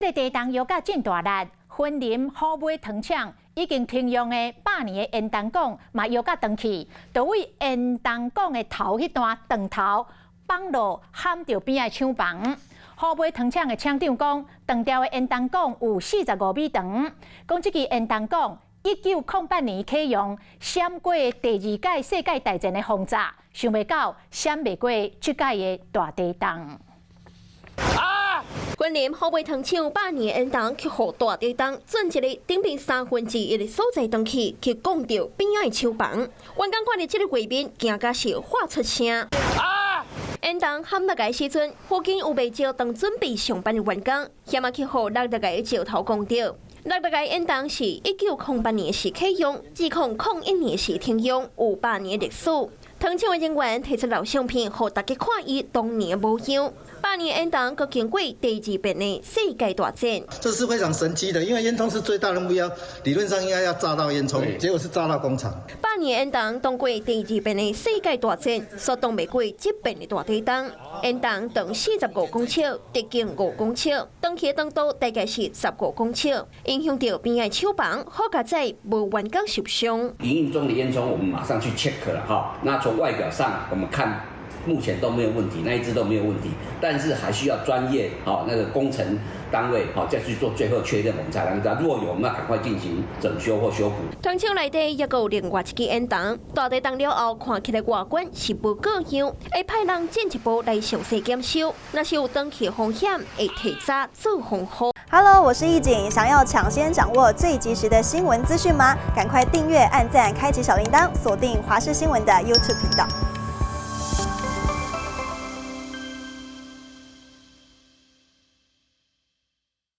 这地动药甲真大力，婚林好买糖厂已经停用的100年的烟筒管嘛药甲断去，就为烟筒管的头迄段断头放落喊着边仔厂房。好买糖厂的厂长讲，断掉的烟筒管有45米长，讲这支烟筒管1908年启用，闪过第2届世界大战的轰炸，想袂到闪袂过这届的大地震。云林好买糖厂100年烟筒去互大地震，转一日顶边1/3的所在断去，去讲到边仔的厂房。员工看到这个画面，惊甲是喊出声。烟筒喊落来时阵，附近有未少当准备上班的员工，险啊去互落来石头讲到。落来烟筒是1908年时启用，2001年时停用，有100年历史。糖厂的人员提出老相片，互大家看伊当年的模样。100年烟筒佮经过第2遍的世界大战，这是非常神奇的，因为烟囱是最大的目标，理论上应该要炸到烟囱，结果是炸到工厂。100年烟筒当过第2遍的世界大战，所挡袂过这遍的大地震。烟筒长45公尺，直径5公尺，长起的长度大概是15公尺，影响到边仔厂房，好佳在无员工受伤。营运中的烟囱，我们马上去 check 了哈。那从外表上我们看，目前都没有问题，那一只都没有问题，但是还需要专业那个工程单位再去做最后确认，我们才能知道。若有，我们要赶快进行整修或修补。糖厂内底也有另外一支烟筒，大地震了后看起来外观是无各样，会派人进一步来详细检修，若是有断气风险，会提早做防护。Hello， 我是易景，想要抢先掌握最及时的新闻资讯吗？赶快订阅、按赞、开启小铃铛，锁定华视新闻的 YouTube 频道。